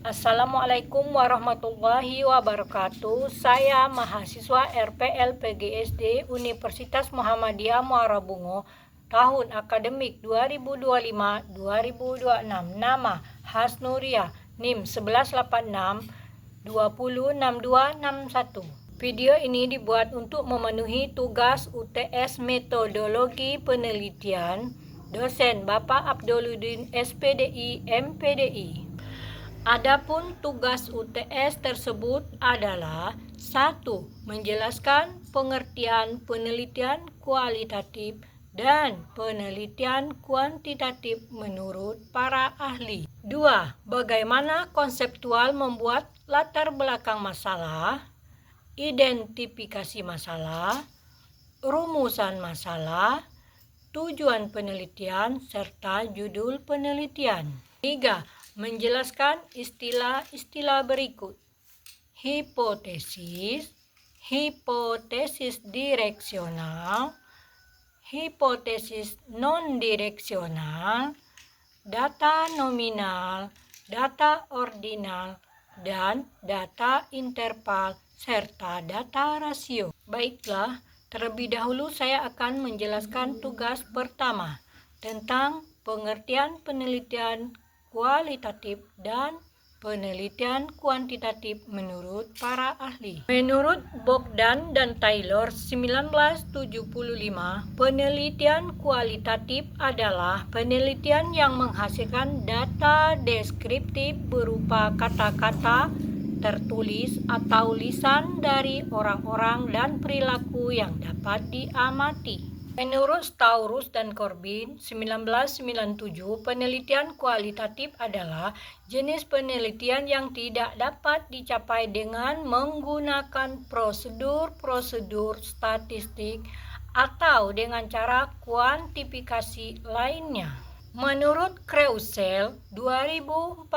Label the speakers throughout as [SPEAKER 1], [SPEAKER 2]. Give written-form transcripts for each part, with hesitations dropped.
[SPEAKER 1] Assalamualaikum warahmatullahi wabarakatuh. Saya mahasiswa RPL PGSD Universitas Muhammadiyah Muara Bungo tahun akademik 2025-2026. Nama Hasnuria, NIM 1186 206261. Video ini dibuat untuk memenuhi tugas UTS Metodologi Penelitian dosen Bapak Abduluddin SPDI MPDI. Adapun tugas UTS tersebut adalah 1. Menjelaskan pengertian penelitian kualitatif dan penelitian kuantitatif menurut para ahli. 2. Bagaimana konseptual membuat latar belakang masalah, identifikasi masalah, rumusan masalah, tujuan penelitian, serta judul penelitian. 3. Menjelaskan istilah-istilah berikut: hipotesis, hipotesis direksional, hipotesis non-direksional, data nominal, data ordinal, dan data interval, serta data rasio. Baiklah, terlebih dahulu saya akan menjelaskan tugas pertama tentang pengertian penelitian kualitatif dan penelitian kuantitatif menurut para ahli. Menurut Bogdan dan Taylor 1975, penelitian kualitatif adalah penelitian yang menghasilkan data deskriptif berupa kata-kata tertulis atau lisan dari orang-orang dan perilaku yang dapat diamati. Menurut Staurus dan Corbin 1997, penelitian kualitatif adalah jenis penelitian yang tidak dapat dicapai dengan menggunakan prosedur-prosedur statistik atau dengan cara kuantifikasi lainnya. Menurut Kreutzell 2014,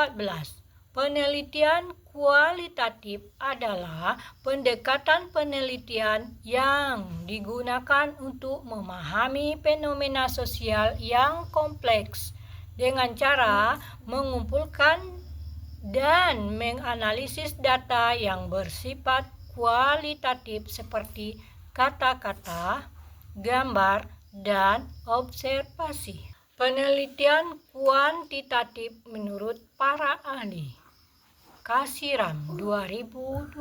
[SPEAKER 1] penelitian kualitatif adalah pendekatan penelitian yang digunakan untuk memahami fenomena sosial yang kompleks dengan cara mengumpulkan dan menganalisis data yang bersifat kualitatif seperti kata-kata, gambar, dan observasi. Penelitian kuantitatif menurut para ahli. Kasiram 2028.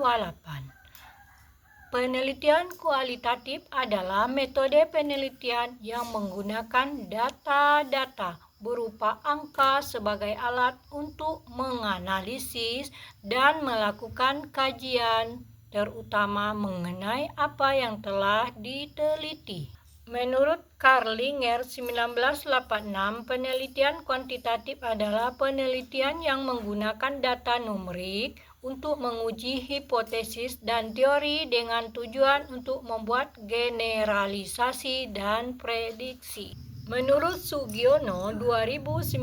[SPEAKER 1] Penelitian kualitatif adalah metode penelitian yang menggunakan data-data berupa angka sebagai alat untuk menganalisis dan melakukan kajian, terutama mengenai apa yang telah diteliti. Menurut Karlinger 1986, penelitian kuantitatif adalah penelitian yang menggunakan data numerik untuk menguji hipotesis dan teori dengan tujuan untuk membuat generalisasi dan prediksi. Menurut Sugiono 2019,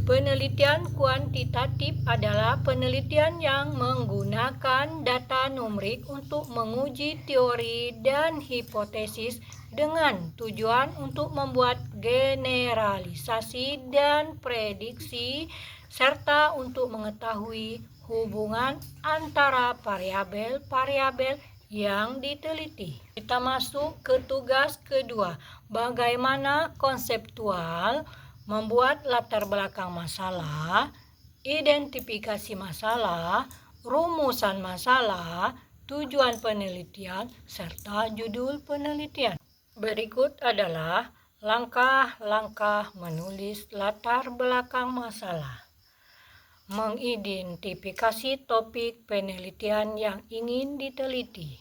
[SPEAKER 1] penelitian kuantitatif adalah penelitian yang menggunakan data numerik untuk menguji teori dan hipotesis dengan tujuan untuk membuat generalisasi dan prediksi serta untuk mengetahui hubungan antara variabel-variabel yang diteliti. Kita masuk ke tugas kedua, bagaimana konseptual membuat latar belakang masalah, identifikasi masalah, rumusan masalah, tujuan penelitian, serta judul penelitian. Berikut adalah langkah-langkah menulis latar belakang masalah. Mengidentifikasi topik penelitian yang ingin diteliti.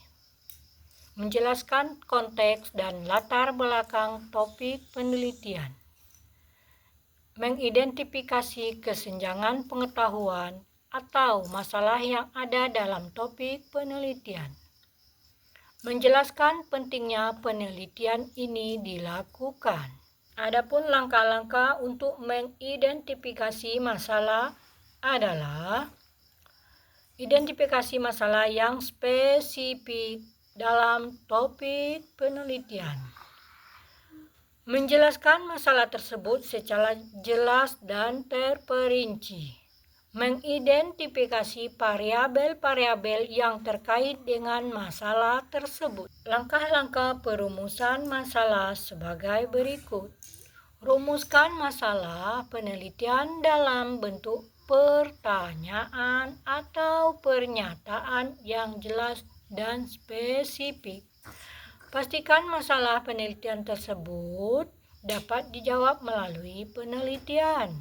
[SPEAKER 1] Menjelaskan konteks dan latar belakang topik penelitian. Mengidentifikasi kesenjangan pengetahuan atau masalah yang ada dalam topik penelitian. Menjelaskan pentingnya penelitian ini dilakukan. Adapun langkah-langkah untuk mengidentifikasi masalah adalah identifikasi masalah yang spesifik dalam topik penelitian. Menjelaskan masalah tersebut secara jelas dan terperinci. mengidentifikasi variabel-variabel yang terkait dengan masalah tersebut. Langkah-langkah perumusan masalah sebagai berikut. Rumuskan masalah penelitian dalam bentuk pertanyaan atau pernyataan yang jelas dan spesifik. Pastikan masalah penelitian tersebut dapat dijawab melalui penelitian.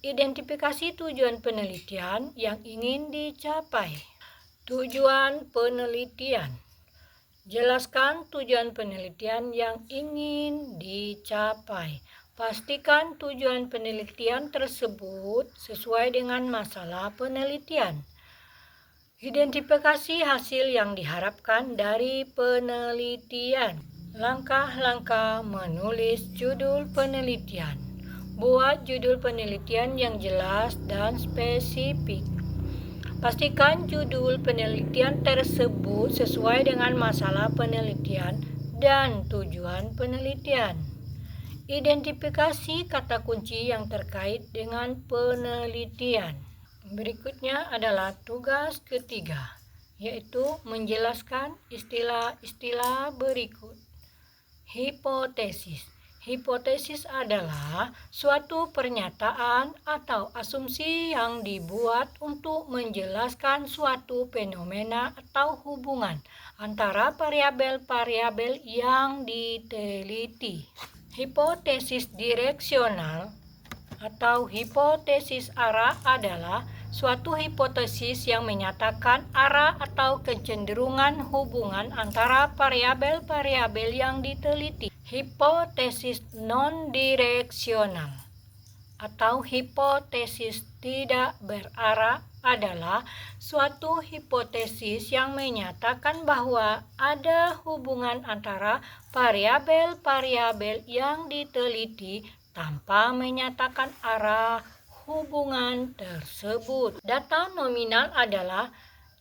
[SPEAKER 1] Identifikasi tujuan penelitian yang ingin dicapai. Tujuan penelitian. Jelaskan tujuan penelitian yang ingin dicapai. Pastikan tujuan penelitian tersebut sesuai dengan masalah penelitian. Identifikasi hasil yang diharapkan dari penelitian. Langkah-langkah menulis judul penelitian. Buat judul penelitian yang jelas dan spesifik. Pastikan judul penelitian tersebut sesuai dengan masalah penelitian dan tujuan penelitian. Identifikasi kata kunci yang terkait dengan penelitian. Berikutnya adalah tugas ketiga, yaitu menjelaskan istilah-istilah berikut. Hipotesis. Hipotesis adalah suatu pernyataan atau asumsi yang dibuat untuk menjelaskan suatu fenomena atau hubungan antara variabel-variabel yang diteliti. Hipotesis direksional atau hipotesis arah adalah suatu hipotesis yang menyatakan arah atau kecenderungan hubungan antara variabel-variabel yang diteliti. Hipotesis non-direksional atau hipotesis tidak berarah adalah suatu hipotesis yang menyatakan bahwa ada hubungan antara variabel-variabel yang diteliti tanpa menyatakan arah hubungan tersebut. Data nominal adalah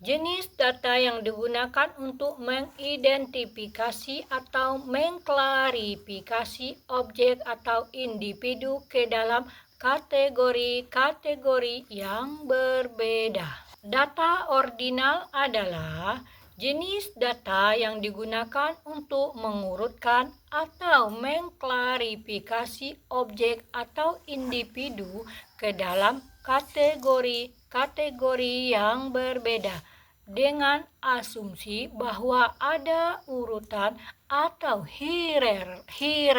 [SPEAKER 1] jenis data yang digunakan untuk mengidentifikasi atau mengklarifikasi objek atau individu ke dalam kategori-kategori yang berbeda. Data ordinal adalah jenis data yang digunakan untuk mengurutkan atau mengklarifikasi objek atau individu ke dalam kategori-kategori yang berbeda dengan asumsi bahwa ada urutan atau hierarki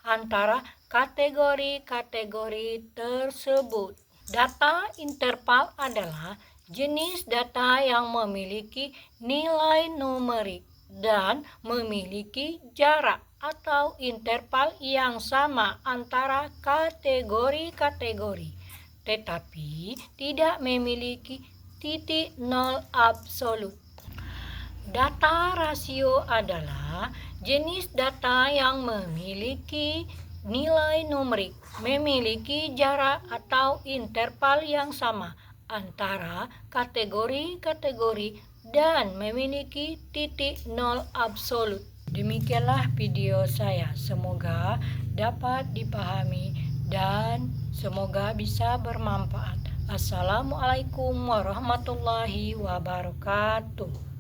[SPEAKER 1] antara kategori-kategori tersebut. Data interval adalah jenis data yang memiliki nilai numerik dan memiliki jarak atau interval yang sama antara kategori-kategori, tetapi tidak memiliki titik nol absolut. Data rasio adalah jenis data yang memiliki nilai numerik, memiliki jarak atau interval yang sama antara kategori-kategori dan memiliki titik nol absolut. Demikianlah video saya, semoga dapat dipahami dan semoga bisa bermanfaat. Assalamualaikum warahmatullahi wabarakatuh.